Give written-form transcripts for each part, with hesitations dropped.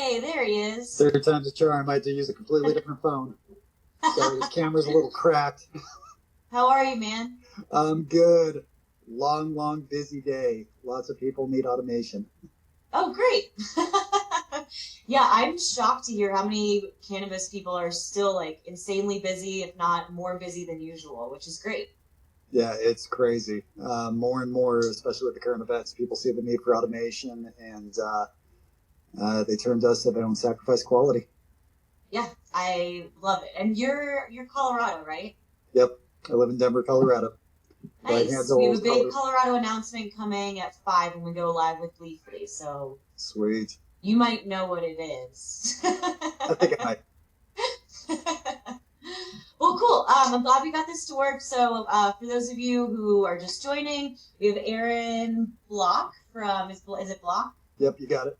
Hey, there he is. Third time's a charm. I had to use a completely different phone. So this camera's a little cracked. How are you, man? I'm good. Long, busy day. Lots of people need automation. Oh, great. Yeah, I'm shocked to hear how many cannabis people are still like insanely busy, if not more busy than usual, which is great. Yeah, it's crazy. More and more, especially with the current events, people see the need for automation, and they turn to us so they don't sacrifice quality. Yeah, I love it. And you're Colorado, right? Yep, I live in Denver, Colorado. But I Nice. We have handle a big color. Colorado announcement coming at 5 when we go live with Leafly, so Sweet. you might know what it is. I think I might. Well, cool. I'm glad we got this to work. So, for those of you who are just joining, we have Aaron Block from, is it Block? Yep, you got it.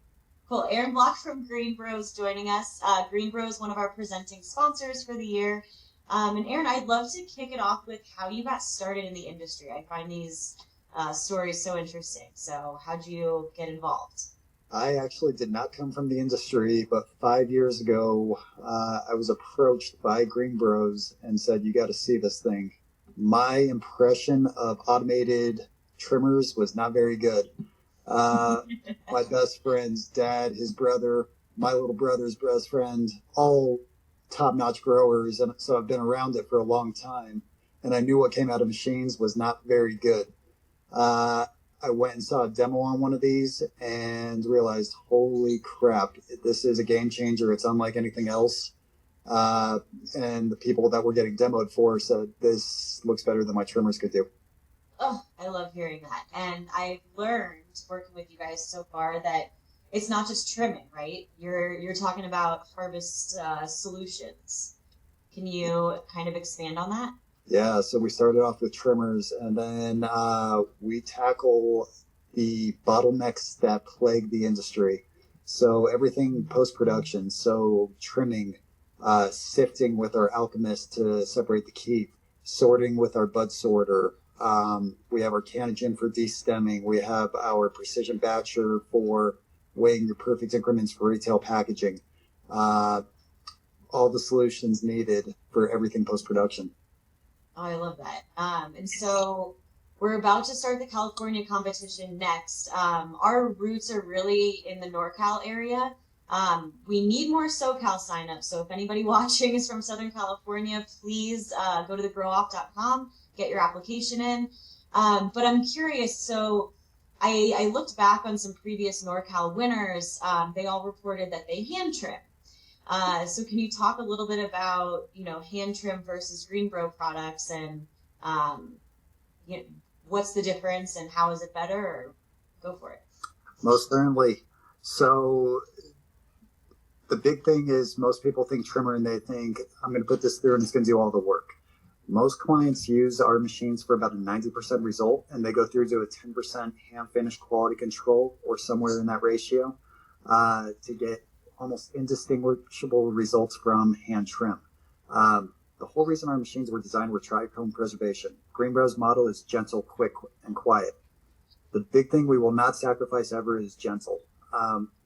Cool. Aaron Block from GreenBroz joining us. GreenBroz, one of our presenting sponsors for the year. And Aaron, I'd love to kick it off with how you got started in the industry. I find these stories so interesting. So, how'd you get involved? I actually did not come from the industry, but 5 years ago, I was approached by GreenBroz and said, "You got to see this thing." My impression of automated trimmers was not very good. Uh, my best friend's dad, his brother, my little brother's best friend, all top-notch growers, and so I've been around it for a long time, and I knew what came out of machines was not very good. Uh, I went and saw a demo on one of these and realized, holy crap, this is a game changer. It's unlike anything else. Uh, and the people that were getting demoed for said, this looks better than my trimmers could do. Oh, I love hearing that. And I've learned working with you guys so far that it's not just trimming, right? You're talking about harvest solutions. Can you kind of expand on that? Yeah, so we started off with trimmers, and then we tackle the bottlenecks that plague the industry. So everything post production, so trimming, sifting with our alchemist to separate the keef, sorting with our bud sorter. We have our canogen for destemming. We have our precision batcher for weighing your perfect increments for retail packaging. Uh, all the solutions needed for everything post production. Oh, I love that. And so we're about to start the California competition next. Our roots are really in the NorCal area. We need more SoCal signups. So if anybody watching is from Southern California, please go to thegrowoff.com, get your application in. But I'm curious. So I looked back on some previous NorCal winners. They all reported that they hand trim. So can you talk a little bit about, hand trim versus green grow products and um, you know, what's the difference and how is it better? Or go for it. Most certainly. So the big thing is most people think trimmer and they think I'm going to put this through and it's going to do all the work. Most clients use our machines for about a 90% result, and they go through to a 10% hand finish quality control or somewhere in that ratio to get almost indistinguishable results from hand trim. The whole reason our machines were designed were trichome preservation. GreenBroz model is gentle, quick, and quiet. The big thing we will not sacrifice ever is gentle.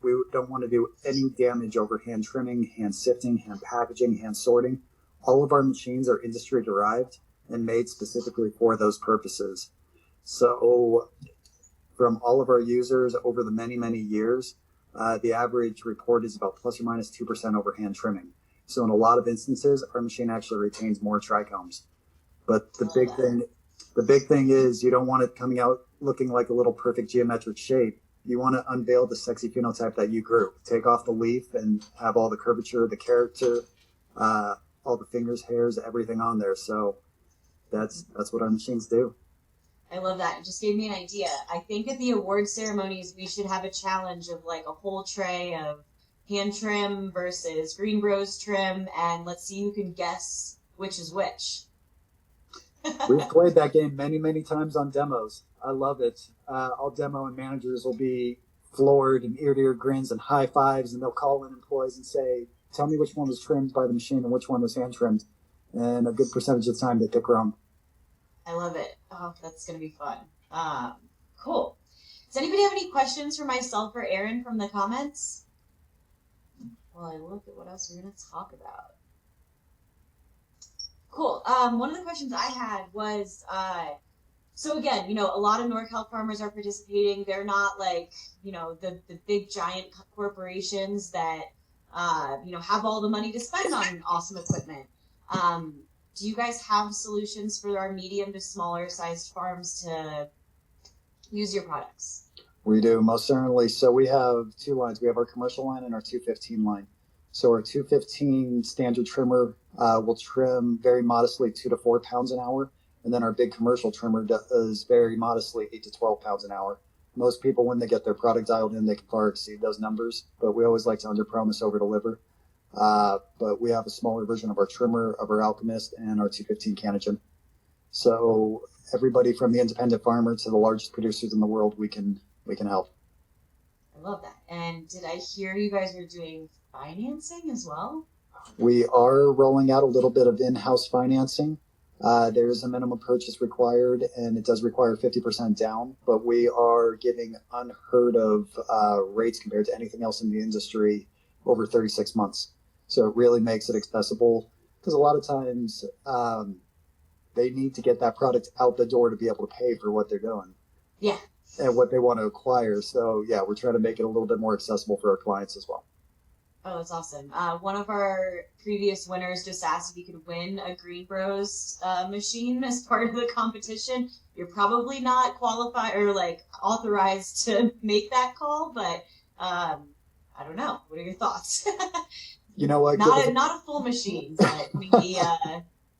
We don't want to do any damage over hand trimming, hand sifting, hand packaging, hand sorting. All of our machines are industry derived and made specifically for those purposes. So from all of our users over the many years, the average report is about plus or minus 2% over hand trimming. So in a lot of instances, our machine actually retains more trichomes. But the big thing is you don't want it coming out looking like a little perfect geometric shape. You want to unveil the sexy phenotype that you grew. Take off the leaf and have all the curvature, the character, all the fingers, hairs, everything on there. So that's what our machines do. I love that. It just gave me an idea. I think at the award ceremonies, we should have a challenge of like a whole tray of hand trim versus green bros trim, and let's see who can guess which is which. We've played that game many times on demos. I love it. All demo and managers will be floored and ear-to-ear grins and high fives, and they'll call in employees and say, tell me which one was trimmed by the machine and which one was hand trimmed. And a good percentage of the time they pick wrong. I love it. Oh, that's going to be fun. Cool. Does anybody have any questions for myself or Aaron from the comments? while I look at what else we're going to talk about. Cool. One of the questions I had was, so again, a lot of NorCal farmers are participating. They're not like, the big giant corporations that, have all the money to spend on awesome equipment. Do you guys have solutions for our medium to smaller sized farms to use your products? We do, most certainly. So we have two lines. We have our commercial line and our 215 line. So our 215 standard trimmer will trim very modestly 2 to 4 pounds an hour. And then our big commercial trimmer does very modestly 8 to 12 pounds an hour. Most people, when they get their product dialed in, they can far exceed those numbers, but we always like to under promise, over deliver. But we have a smaller version of our trimmer, of our Alchemist, and our 215 Canogen. So everybody from the independent farmer to the largest producers in the world, we can help. I love that. And did I hear you guys are doing financing as well? We are rolling out a little bit of in-house financing. There is a minimum purchase required, and it does require 50% down, but we are giving unheard of rates compared to anything else in the industry over 36 months. So it really makes it accessible, because a lot of times they need to get that product out the door to be able to pay for what they're doing. Yeah. And what they want to acquire. So yeah, we're trying to make it a little bit more accessible for our clients as well. Oh, that's awesome. One of our previous winners just asked if you could win a GreenBroz machine as part of the competition. You're probably not qualified or like authorized to make that call, but I don't know. What are your thoughts? You know what? Not a full machine, but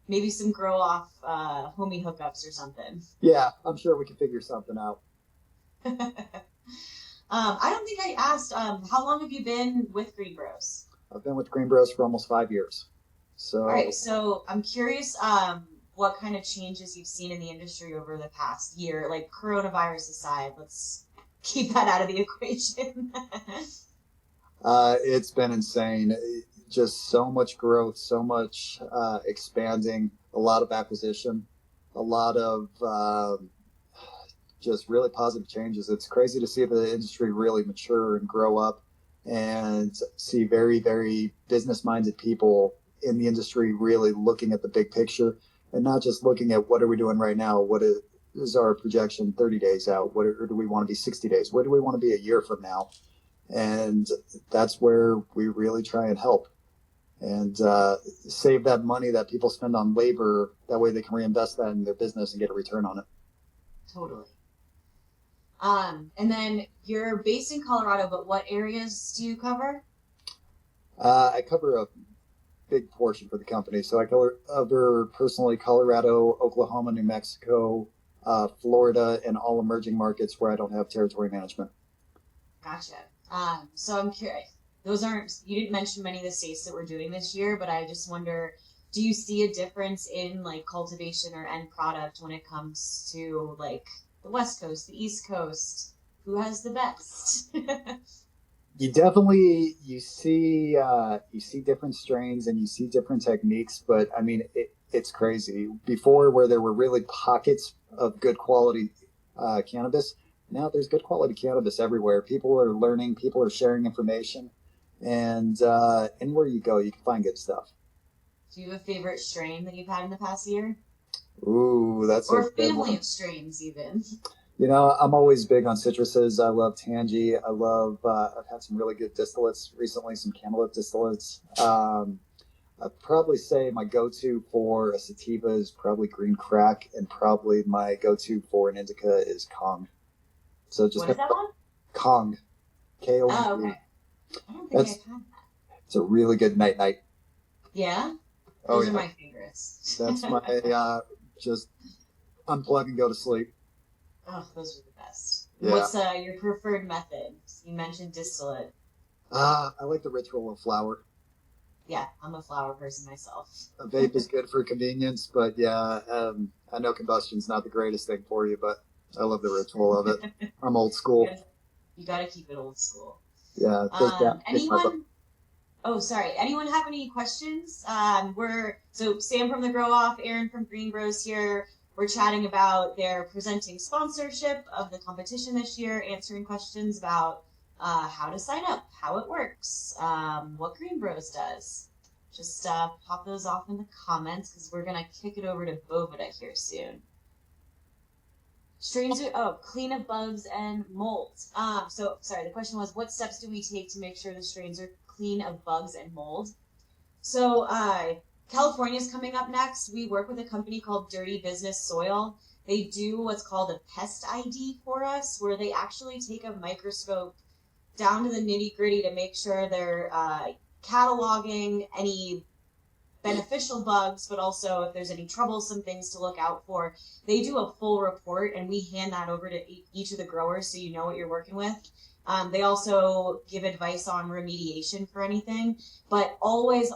maybe some grow off homie hookups or something. Yeah, I'm sure we can figure something out. I don't think I asked, how long have you been with GreenBroz? I've been with GreenBroz for almost 5 years. So, all right, so I'm curious what kind of changes you've seen in the industry over the past year, like coronavirus aside. Let's keep that out of the equation. It's been insane. Just so much growth, so much expanding, a lot of acquisition, a lot of just really positive changes. It's crazy to see the industry really mature and grow up, and see very, very business-minded people in the industry really looking at the big picture and not just looking at what are we doing right now, what is our projection 30 days out, what do we want to be 60 days, where do we want to be a year from now. And that's where we really try and help and save that money that people spend on labor. That way they can reinvest that in their business and get a return on it. Totally. And then you're based in Colorado, but what areas do you cover? I cover a big portion for the company. So I cover personally Colorado, Oklahoma, New Mexico, Florida, and all emerging markets where I don't have territory management. Gotcha. So I'm curious. You didn't mention many of the states that we're doing this year, but I just wonder, do you see a difference in like cultivation or end product when it comes to like the West Coast, the East Coast? Who has the best? You see different strains and you see different techniques, but I mean it's crazy. Before, where there were really pockets of good quality cannabis, now there's good quality cannabis everywhere. People are learning, people are sharing information, and anywhere you go, you can find good stuff. Do you have a favorite strain that you've had in the past year? Ooh, that's or a family of strains, even. I'm always big on citruses. I love Tangy. I've had some really good distillates recently, some cantaloupe distillates. I'd probably say my go-to for a sativa is probably Green Crack, and probably my go-to for an indica is Kong. So just what is that one? Kong. K-O-N-G. Oh, okay. I don't think I've had that. It's a really good night. Yeah? Those are my favorites. That's my just unplug and go to sleep. Oh, those are the best. Yeah. What's your preferred method? You mentioned distillate. I like the ritual of flower. Yeah, I'm a flower person myself. A vape is good for convenience, but yeah, I know combustion's not the greatest thing for you, but I love the ritual of it. I'm old school. You gotta keep it old school. Yeah. Anyone? Oh, sorry. Anyone have any questions? So Sam from the Grow Off, Aaron from GreenBroz here. We're chatting about their presenting sponsorship of the competition this year, answering questions about how to sign up, how it works, what GreenBroz does. Just pop those off in the comments because we're going to kick it over to Boveda here soon. Clean of bugs and mold. Sorry, the question was, what steps do we take to make sure the strains are clean of bugs and mold? So, California's coming up next. We work with a company called Dirty Business Soil. They do what's called a pest ID for us, where they actually take a microscope down to the nitty gritty to make sure they're cataloging any beneficial bugs, but also if there's any troublesome things to look out for. They do a full report, and we hand that over to each of the growers so you know what you're working with. They also give advice on remediation for anything, but always,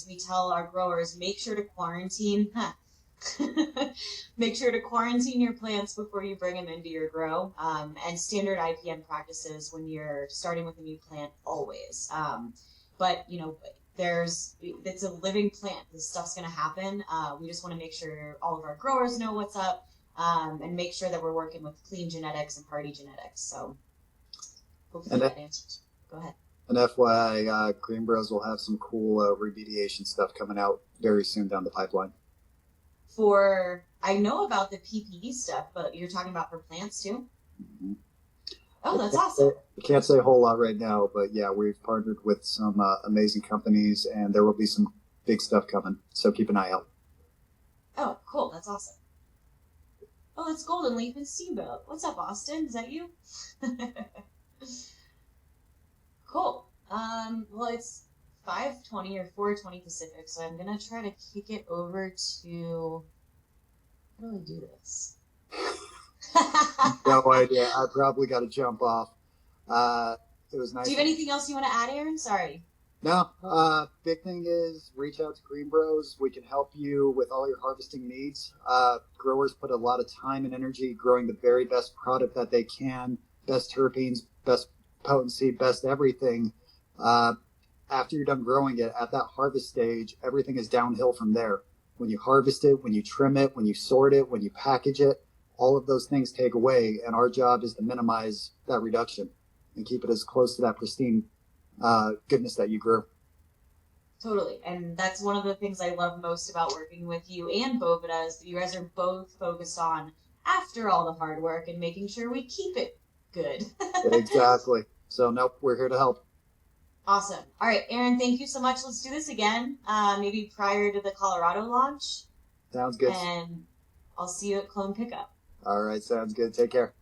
we tell our growers, make sure to quarantine. Make sure to quarantine your plants before you bring them into your grow, and standard IPM practices when you're starting with a new plant always. But it's a living plant. This stuff's going to happen. We just want to make sure all of our growers know what's up, and make sure that we're working with clean genetics and hardy genetics. So hopefully that answers. Go ahead. And FYI, GreenBroz will have some cool remediation stuff coming out very soon down the pipeline. I know about the PPE stuff, but you're talking about for plants too? Mm-hmm. Oh, that's awesome. I can't say a whole lot right now, but yeah, we've partnered with some amazing companies, and there will be some big stuff coming. So keep an eye out. Oh, cool. That's awesome. Oh, that's Golden Leaf and Steamboat. What's up, Austin? Is that you? Cool. Well, it's 5:20 or 4:20 Pacific, so I'm gonna try to kick it over to. How do I do this? No idea. I probably got to jump off. It was nice. Do you have anything else you want to add, Aaron? Sorry. No. Big thing is reach out to GreenBroz. We can help you with all your harvesting needs. Growers put a lot of time and energy growing the very best product that they can, best terpenes, best potency, best everything. After you're done growing it, at that harvest stage, everything is downhill from there. When you harvest it, when you trim it, when you sort it, when you package it, all of those things take away, and our job is to minimize that reduction and keep it as close to that pristine goodness that you grew. Totally, and that's one of the things I love most about working with you and Boveda is that you guys are both focused on, after all the hard work, and making sure we keep it good. Exactly. So, nope, we're here to help. Awesome. All right, Aaron, thank you so much. Let's do this again, maybe prior to the Colorado launch. Sounds good. And I'll see you at Clone Pickup. All right, sounds good. Take care.